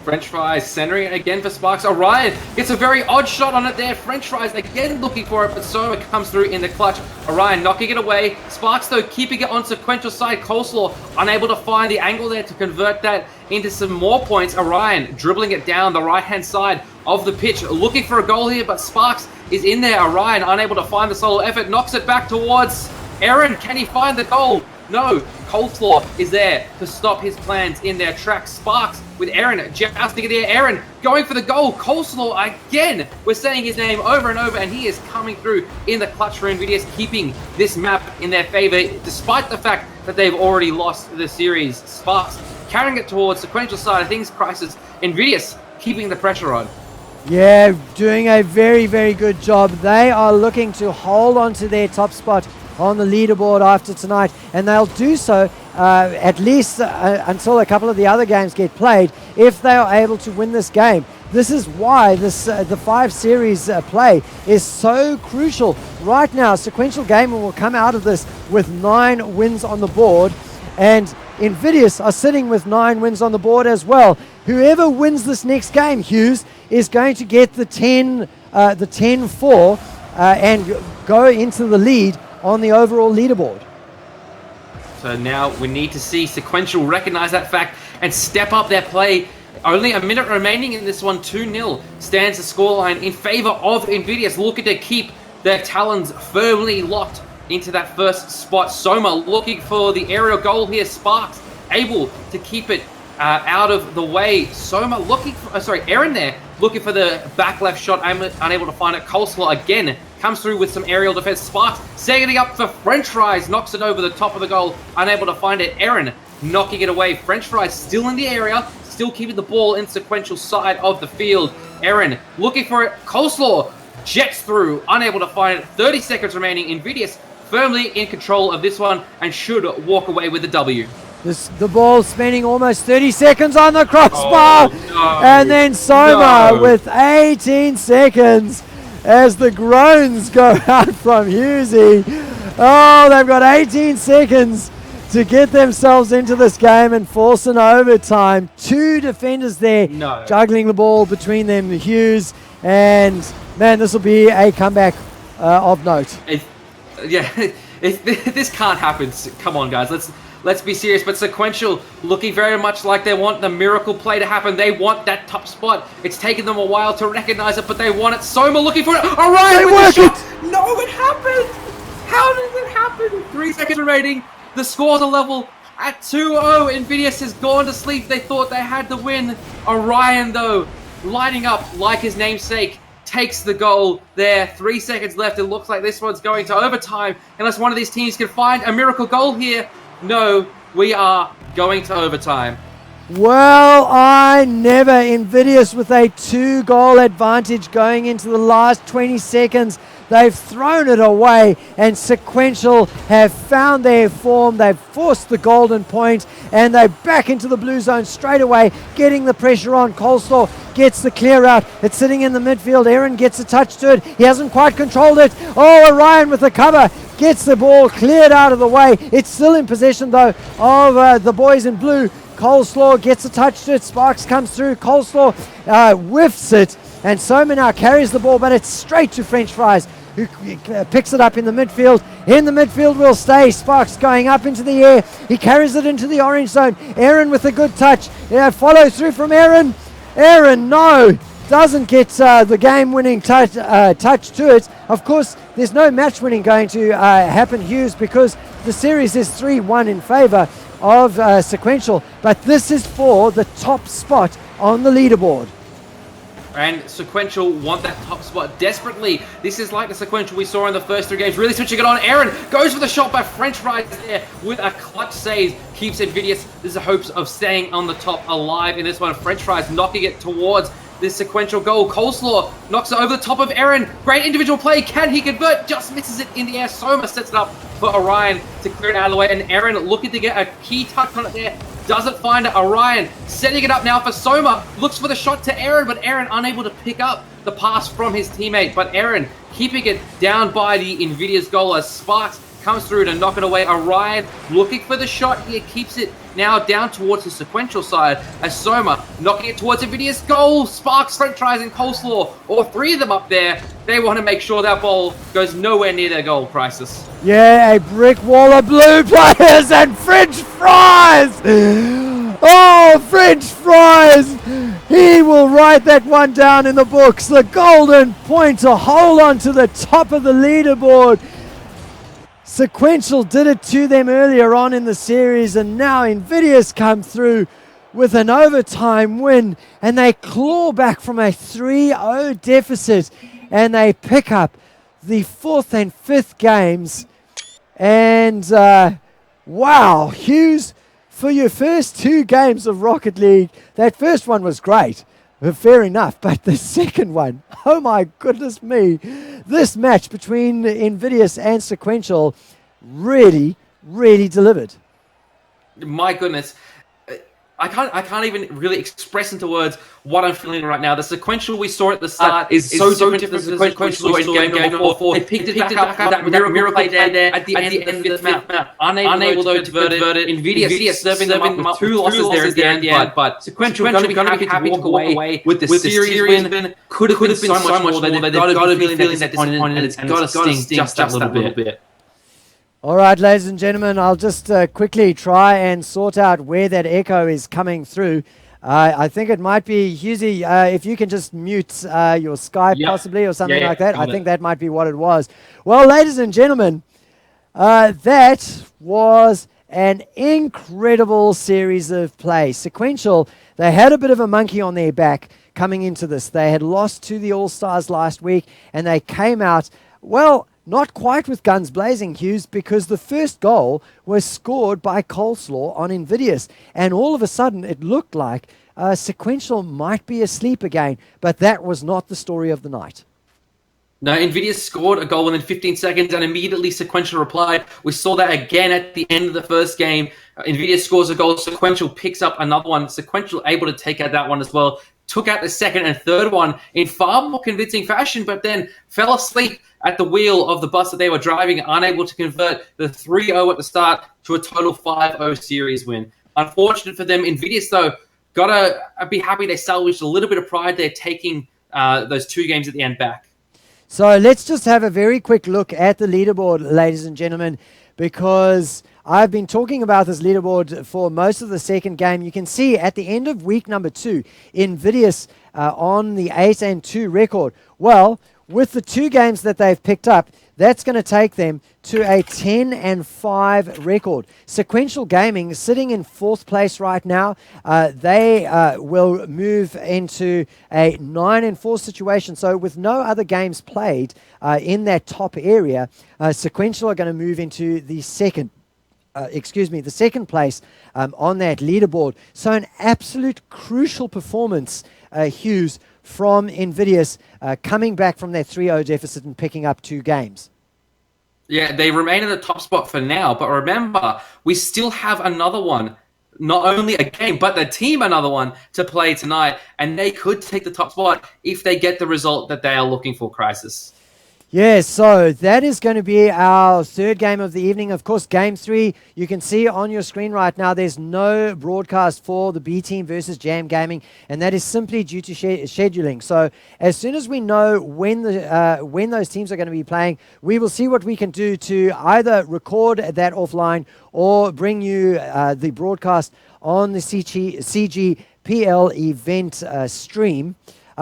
French Fries centering it again for Sparks. Orion gets a very odd shot on it there. French Fries again looking for it, but Soma comes through in the clutch. Orion knocking it away. Sparks, though, keeping it on Sequential side. Coleslaw unable to find the angle there to convert that into some more points. Orion dribbling it down the right-hand side of the pitch, looking for a goal here, but Sparks is in there. Orion unable to find the solo effort, knocks it back towards Aaron. Can he find the goal? No. Coleslaw is there to stop his plans in their tracks. Sparks with Aaron jousting it there. Aaron going for the goal. Coleslaw again. We're saying his name over and over, and he is coming through in the clutch for Invidious, keeping this map in their favor, despite the fact that they've already lost the series. Sparks carrying it towards Sequential side of things. Crisis. Invidious keeping the pressure on. Yeah, doing a very, very good job. They are looking to hold on to their top spot on the leaderboard after tonight, and they'll do so at least until a couple of the other games get played, if they are able to win this game. This is why this the 5 series play is so crucial. Right now, Sequential Gaming will come out of this with 9 wins on the board, and Invidious are sitting with 9 wins on the board as well. Whoever wins this next game, Hughes, is going to get the 10-4 and go into the lead on the overall leaderboard. So now we need to see Sequential recognize that fact and step up their play. Only a minute remaining in this one. 2-0 stands the scoreline in favor of Invidious, looking to keep their talons firmly locked into that first spot. Soma looking for the aerial goal here. Sparks able to keep it out of the way. Soma looking for, Aaron there looking for the back left shot, unable to find it. Coleslaw again comes through with some aerial defense. Sparks setting it up for French Fries, knocks it over the top of the goal, unable to find it. Aaron knocking it away. French Fries still in the area, still keeping the ball in Sequential side of the field. Aaron looking for it. Coleslaw jets through, unable to find it. 30 seconds remaining. Invidious firmly in control of this one and should walk away with the W. The ball spending almost 30 seconds on the crossbar. Oh, no, and then Soma with 18 seconds as the groans go out from Hughesy. Oh, they've got 18 seconds to get themselves into this game and force an overtime. 2 defenders there juggling the ball between them, Hughes, and man, this will be a comeback of note. This can't happen. Come on, guys. Let's be serious. But Sequential looking very much like they want the miracle play to happen. They want that top spot. It's taken them a while to recognize it, but they want it. Soma looking for it. All right, they work it. No, it happened. How did it happen? 3 seconds remaining. The scores are level at 2-0. Invidious has gone to sleep. They thought they had the win. Orion, though, lining up like his namesake, takes the goal there. 3 seconds left. It looks like this one's going to overtime unless one of these teams can find a miracle goal here. No, we are going to overtime. Well, I never. Invidious with a 2-goal advantage going into the last 20 seconds. They've thrown it away, and Sequential have found their form. They've forced the golden point, and they're back into the blue zone straight away, getting the pressure on. Coleslaw gets the clear out. It's sitting in the midfield. Aaron gets a touch to it. He hasn't quite controlled it. Oh, Orion with the cover gets the ball cleared out of the way. It's still in possession, though, of the boys in blue. Coleslaw gets a touch to it. Sparks comes through. Coleslaw whiffs it, and Soma now carries the ball, but it's straight to French Fries, who picks it up in the midfield. In the midfield will stay. Sparks going up into the air. He carries it into the orange zone. Aaron with a good touch. Follow through from Aaron. Aaron, no, doesn't get the game-winning touch to it. Of course, there's no match-winning going to happen, Hughes, because the series is 3-1 in favor of Sequential. But this is for the top spot on the leaderboard. And Sequential want that top spot desperately. This is like the Sequential we saw in the first 3 games. Really switching it on. Aaron goes for the shot by French Fries there with a clutch save. Keeps Invidious. There's the hopes of staying on the top alive in this one. French Fries knocking it towards this Sequential goal. Coleslaw knocks it over the top of Aaron. Great individual play. Can he convert? Just misses it in the air. Soma sets it up for Orion to clear it out of the way. And Aaron looking to get a key touch on it there. Doesn't find it. Orion setting it up now for Soma. Looks for the shot to Aaron, but Aaron unable to pick up the pass from his teammate. But Aaron keeping it down by the Invidious goal as Sparks comes through to knock it away. Orion looking for the shot here, keeps it now down towards the Sequential side as Soma knocking it towards Invidious. Goal! Sparks, French fries, and coleslaw. All three of them up there. They want to make sure that ball goes nowhere near their goal, Crisis. Yeah, a brick wall of blue players and French fries! Oh, French fries! He will write that one down in the books. The golden point to hold on to the top of the leaderboard. Sequential did it to them earlier on in the series, and now Invidious come through with an overtime win, and they claw back from a 3-0 deficit, and they pick up the 4th and 5th games. And wow, Hughes, for your first 2 games of Rocket League, that first one was great, fair enough, but the second one, oh my goodness me, this match between Invidious and Sequential really, really delivered. My goodness. I can't even really express into words what I'm feeling right now. The Sequential we saw at the start is so different from the Sequential we saw in game number 4. They picked it back up with that miracle play there at the end of the 5th map. Unable to convert it. Invidious serving them up with 2 losses there at the end. But Sequential going to be happy to walk away with the series win. Could have been so much more. They've got to be feeling that disappointed, and it's got to sting just a little bit. All right, ladies and gentlemen, I'll just quickly try and sort out where that echo is coming through. I think it might be, Husey, if you can just mute your Skype possibly or something like that. I think that might be what it was. Well, ladies and gentlemen, that was an incredible series of play. Sequential, they had a bit of a monkey on their back coming into this. They had lost to the All-Stars last week, and they came out, well, not quite with guns blazing, Hughes, because the first goal was scored by Coleslaw on Invidious. And all of a sudden, it looked like Sequential might be asleep again. But that was not the story of the night. No, Invidious scored a goal within 15 seconds and immediately Sequential replied. We saw that again at the end of the first game. Invidious scores a goal. Sequential picks up another one. Sequential able to take out that one as well. Took out the second and third one in far more convincing fashion, but then fell asleep at the wheel of the bus that they were driving, unable to convert the 3-0 at the start to a total 5-0 series win. Unfortunate for them. Invidious, though, got to be happy they salvaged a little bit of pride. They're taking those 2 games at the end back. So let's just have a very quick look at the leaderboard, ladies and gentlemen, because I've been talking about this leaderboard for most of the second game. You can see at the end of week number 2, Invidious on the 8-2 record. Well, with the 2 games that they've picked up, that's going to take them to a 10-5 record. Sequential Gaming sitting in 4th place right now. They will move into a 9-4 situation. So with no other games played in that top area, Sequential are going to move into the second place on that leaderboard. So an absolute crucial performance, Hughes, from Invidious, coming back from their 3-0 deficit and picking up 2 games. Yeah, they remain in the top spot for now, but remember, we still have another one. Not only a game, but the team another one to play tonight, and they could take the top spot if they get the result that they are looking for, Crisis. Yeah, so that is going to be our 3rd game of the evening. Of course, Game 3, you can see on your screen right now, there's no broadcast for the B team versus Jam Gaming, and that is simply due to scheduling. So as soon as we know when those teams are going to be playing, we will see what we can do to either record that offline or bring you the broadcast on the CGPL event stream.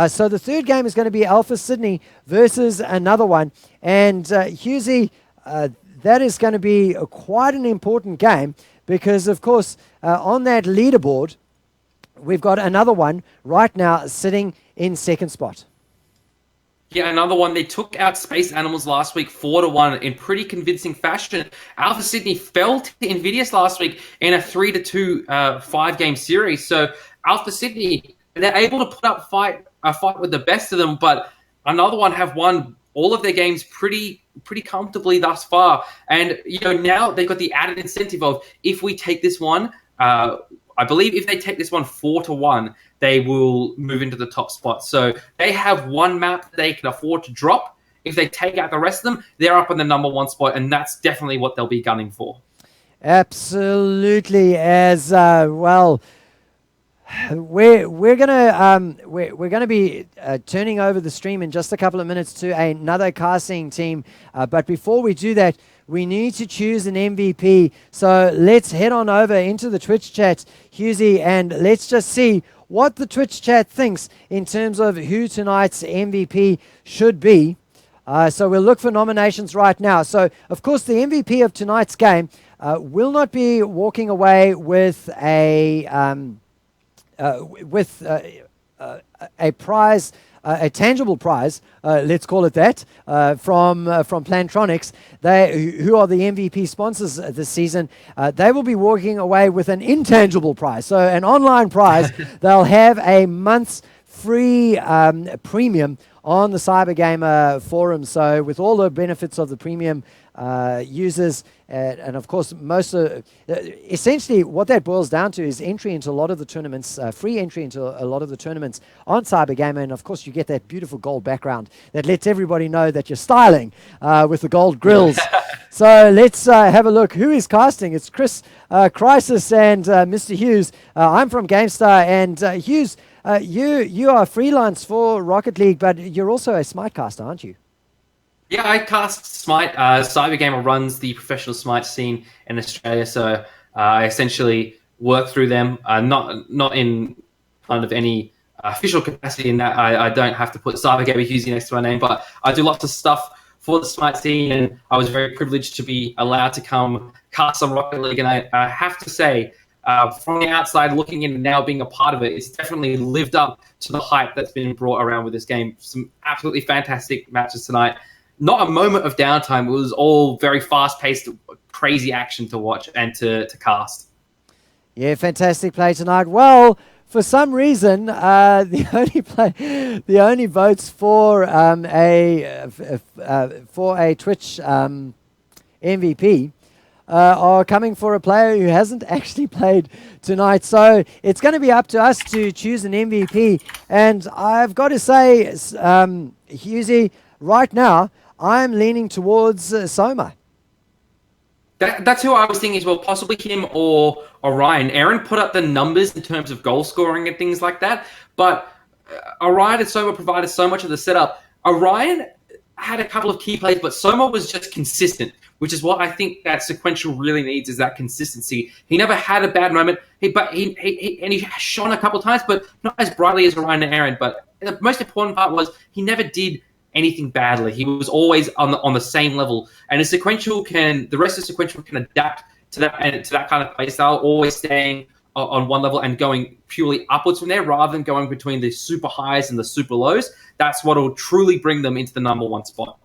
So the 3rd game is going to be Alpha Sydney versus another one. And Husey, that is going to be quite an important game because, of course, on that leaderboard, we've got another one right now sitting in 2nd spot. Yeah, another one. They took out Space Animals last week 4-1 in pretty convincing fashion. Alpha Sydney fell to Invidious last week in a 3-2 5-game series. So Alpha Sydney, they're able to put up a fight with the best of them, but another one have won all of their games pretty comfortably thus far. And now they've got the added incentive of if we take this one, I believe if they take this one 4-1, they will move into the top spot. So they have one map they can afford to drop if they take out the rest of them, they're up in the number 1 spot, and that's definitely what they'll be gunning for. Absolutely. As well, we're gonna be turning over the stream in just a couple of minutes to another casting team. But before we do that, we need to choose an MVP. So let's head on over into the Twitch chat, Husey, and let's just see what the Twitch chat thinks in terms of who tonight's MVP should be. So we'll look for nominations right now. So, of course, the MVP of tonight's game will not be walking away with a prize, a tangible prize, let's call it that, from Plantronics, who are the MVP sponsors this season. They will be walking away with an intangible prize, so an online prize. They'll have a month's free premium on the Cybergamer forum. So with all the benefits of the premium users, and of course, essentially what that boils down to is entry into a lot of the tournaments, free entry into a lot of the tournaments on Cybergamer, and of course you get that beautiful gold background that lets everybody know that you're styling with the gold grills. So let's have a look. Who is casting? It's Chris Crisis and Mr. Hughes. I'm from GameStar, and Hughes, you are freelance for Rocket League, but you're also a Smite caster, aren't you? Yeah, I cast Smite. Cybergamer runs the professional Smite scene in Australia, so I essentially work through them. Not in kind of any official capacity in that I don't have to put Cybergamer Husey next to my name, but I do lots of stuff for the Smite scene, and I was very privileged to be allowed to come cast on Rocket League, and I have to say, from the outside looking in and now being a part of it, it's definitely lived up to the hype that's been brought around with this game. Some absolutely fantastic matches tonight. Not a moment of downtime. It was all very fast-paced, crazy action to watch and to cast. Yeah, fantastic play tonight. Well, for some reason, the only votes for a Twitch MVP are coming for a player who hasn't actually played tonight. So it's going to be up to us to choose an MVP. And I've got to say, Husey, right now, I'm leaning towards Soma. That's who I was thinking as well, possibly him or Orion. Aaron put up the numbers in terms of goal scoring and things like that, but Orion and Soma provided so much of the setup. Orion had a couple of key plays, but Soma was just consistent, which is what I think that Sequential really needs, is that consistency. He never had a bad moment, but he shone a couple of times, but not as brightly as Orion and Aaron. But the most important part was he never did anything badly. He was always on the same level, and the rest of Sequential can adapt to that kind of play style, always staying on one level and going purely upwards from there, rather than going between the super highs and the super lows. That's what will truly bring them into the number 1 spot.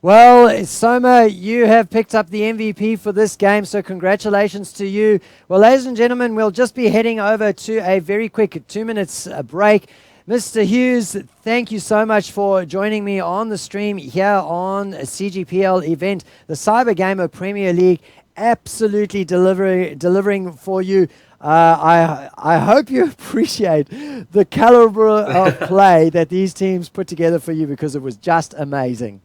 Well, Soma, you have picked up the MVP for this game, so congratulations to you. Well, ladies and gentlemen, we'll just be heading over to a very quick 2 minutes break. Mr. Hughes, thank you so much for joining me on the stream here on a CGPL event, the Cybergamer Premier League, absolutely delivering for you. I hope you appreciate the caliber of play that these teams put together for you, because it was just amazing.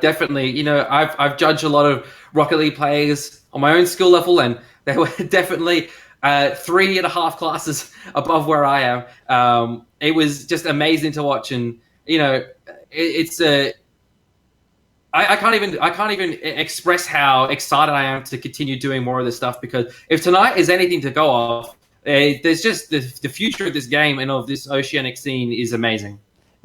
Definitely. You know, I've judged a lot of Rocket League players on my own skill level, and they were definitely 3.5 classes above where I am. It was just amazing to watch, and you know, I can't even express how excited I am to continue doing more of this stuff, because if tonight is anything to go off, there's just the future of this game and of this Oceanic scene is amazing.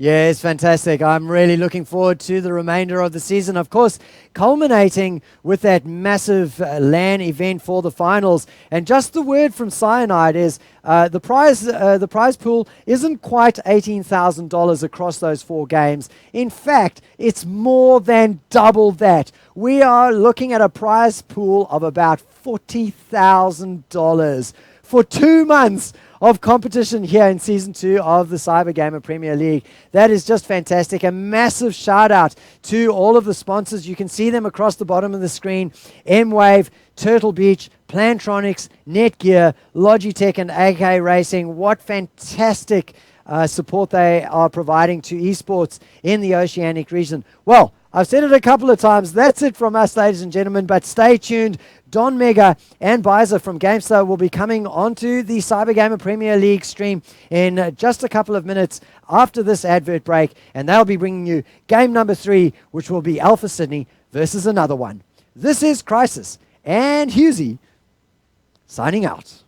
Yeah, it's fantastic. I'm really looking forward to the remainder of the season. Of course, culminating with that massive LAN event for the finals. And just the word from Cyanide is the prize pool isn't quite $18,000 across those 4 games. In fact, it's more than double that. We are looking at a prize pool of about $40,000 for 2 months of competition here in Season 2 of the Cybergamer Premier League. That is just fantastic. A massive shout out to all of the sponsors. You can see them across the bottom of the screen. Mwave, Turtle Beach, Plantronics, Netgear, Logitech and AK Racing. What fantastic support they are providing to esports in the Oceanic region. Well, I've said it a couple of times. That's it from us, ladies and gentlemen. But stay tuned. Don Mega and Bizer from GameStar will be coming onto the Cybergamer Premier League stream in just a couple of minutes after this advert break. And they'll be bringing you game number 3, which will be Alpha Sydney versus another one. This is Crisis and Husey signing out.